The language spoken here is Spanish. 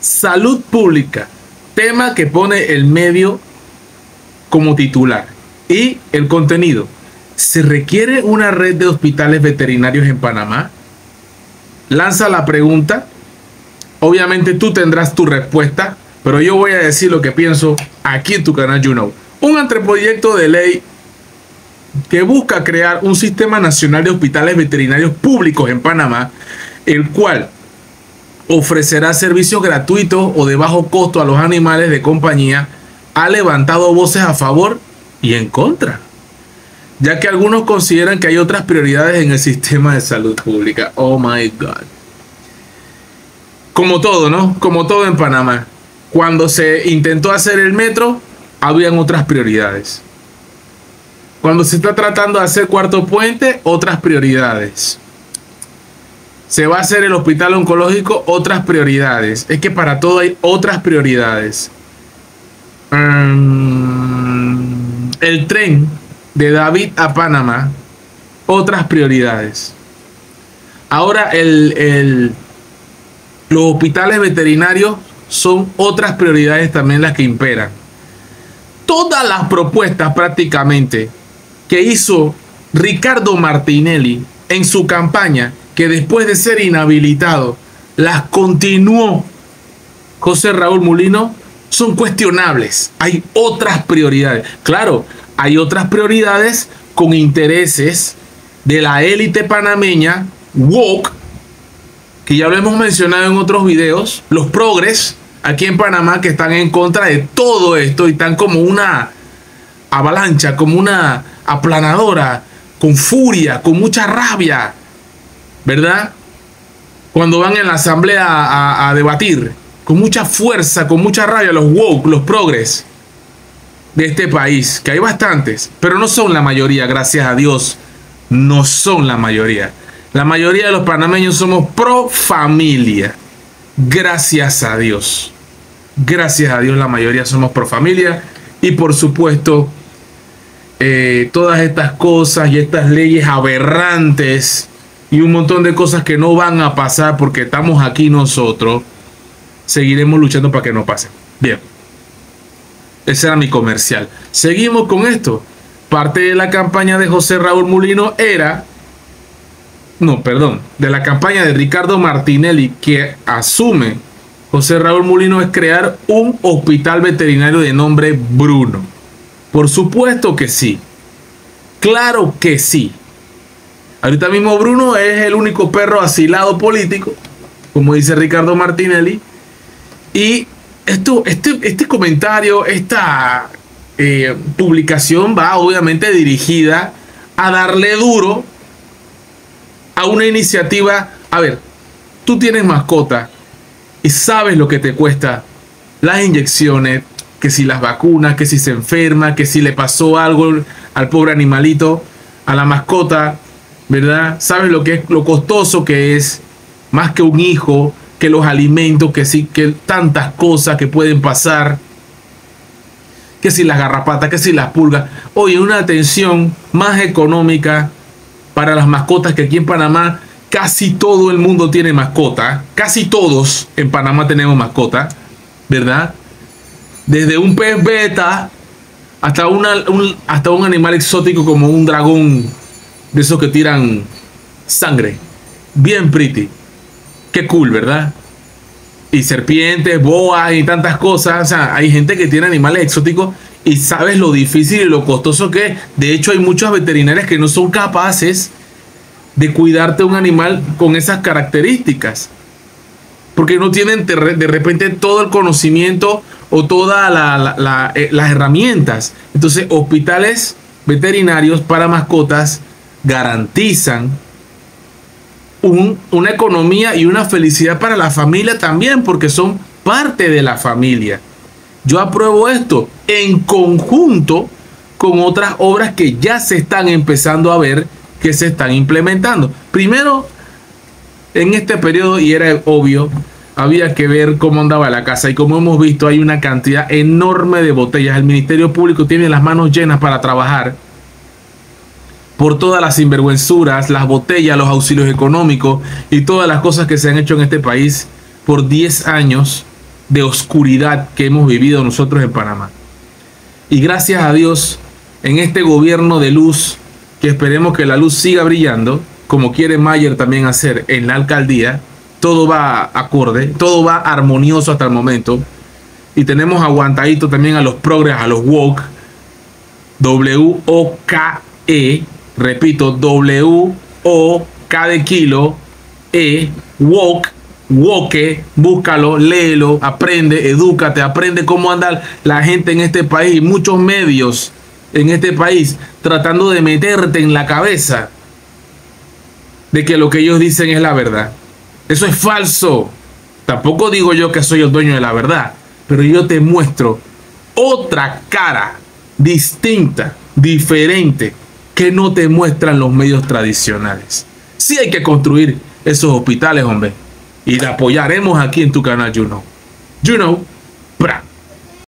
Salud pública, tema que pone el medio como titular. Y el contenido: ¿se requiere una red de hospitales veterinarios en Panamá? Lanza la pregunta. Obviamente tú tendrás tu respuesta, pero yo voy a decir lo que pienso aquí en tu canal You Know. Un anteproyecto de ley que busca crear un sistema nacional de hospitales veterinarios públicos en Panamá, el cual ofrecerá servicios gratuitos o de bajo costo a los animales de compañía, ha levantado voces a favor y en contra, ya que algunos consideran que hay otras prioridades en el sistema de salud pública. Oh my God. Como todo, ¿no? Como todo en Panamá. Cuando se intentó hacer el metro, habían otras prioridades. Cuando se está tratando de hacer Cuarto Puente, otras prioridades. Se va a hacer el hospital oncológico, otras prioridades. Es que para todo hay otras prioridades. El tren de David a Panamá, otras prioridades. Ahora los hospitales veterinarios son otras prioridades también las que imperan. Todas las propuestas prácticamente que hizo Ricardo Martinelli en su campaña, que después de ser inhabilitado las continuó José Raúl Mulino, son cuestionables. Hay otras prioridades. Claro, hay otras prioridades con intereses de la élite panameña woke, que ya lo hemos mencionado en otros videos, los progres aquí en Panamá, que están en contra de todo esto y están como una avalancha, como una aplanadora, con furia, con mucha rabia, ¿verdad? Cuando van en la asamblea a debatir, con mucha fuerza, con mucha rabia, los woke, los progres de este país, que hay bastantes, pero no son la mayoría, gracias a Dios, no son la mayoría. La mayoría de los panameños somos pro familia, gracias a Dios. Gracias a Dios la mayoría somos pro familia. Y por supuesto, todas estas cosas y estas leyes aberrantes y un montón de cosas que no van a pasar porque estamos aquí nosotros, seguiremos luchando para que no pasen. Bien, ese era mi comercial. Seguimos con esto. Parte de la campaña de José Raúl Mulino era... No, perdón. De la campaña de Ricardo Martinelli que asume José Raúl Mulino es crear un hospital veterinario de nombre Bruno. Por supuesto que sí. Claro que sí. Ahorita mismo Bruno es el único perro asilado político, como dice Ricardo Martinelli. Y este comentario, esta publicación va obviamente dirigida a darle duro a una iniciativa. A ver, tú tienes mascota y sabes lo que te cuesta las inyecciones, que si las vacunas, que si se enferma, que si le pasó algo al pobre animalito, a la mascota, ¿verdad? Sabes lo que es, lo costoso que es, más que un hijo, que los alimentos, que sí, que tantas cosas que pueden pasar, que si las garrapatas, que si las pulgas. Oye, una atención más económica para las mascotas, que aquí en Panamá casi todo el mundo tiene mascota. Casi todos en Panamá tenemos mascota, ¿verdad? Desde un pez beta hasta un animal exótico como un dragón de esos que tiran sangre. Bien pretty. Qué cool, ¿verdad? Y serpientes, boas y tantas cosas. O sea, hay gente que tiene animales exóticos y sabes lo difícil y lo costoso que es. De hecho, hay muchas veterinarias que no son capaces de cuidarte un animal con esas características, porque no tienen de repente todo el conocimiento o todas las herramientas. Entonces, hospitales veterinarios para mascotas garantizan una economía y una felicidad para la familia también, porque son parte de la familia. Yo apruebo esto en conjunto con otras obras que ya se están empezando a ver, que se están implementando. Primero, en este periodo, y era obvio, había que ver cómo andaba la casa, y como hemos visto, hay una cantidad enorme de botellas. El Ministerio Público tiene las manos llenas para trabajar por todas las sinvergüenzuras, las botellas, los auxilios económicos y todas las cosas que se han hecho en este país por 10 años de oscuridad que hemos vivido nosotros en Panamá. Y gracias a Dios, en este gobierno de luz, que esperemos que la luz siga brillando, como quiere Mayer también hacer en la alcaldía, todo va acorde, todo va armonioso hasta el momento. Y tenemos aguantadito también a los progres, a los woke, W-O-K-E, repito, W-O-K de kilo, E, woke, woke, búscalo, léelo, aprende, edúcate, aprende cómo anda la gente en este país, muchos medios en este país tratando de meterte en la cabeza de que lo que ellos dicen es la verdad. Eso es falso. Tampoco digo yo que soy el dueño de la verdad, pero yo te muestro otra cara distinta, diferente, que no te muestran los medios tradicionales. Sí hay que construir esos hospitales, hombre, y te apoyaremos aquí en tu canal You Know. You Know, pra.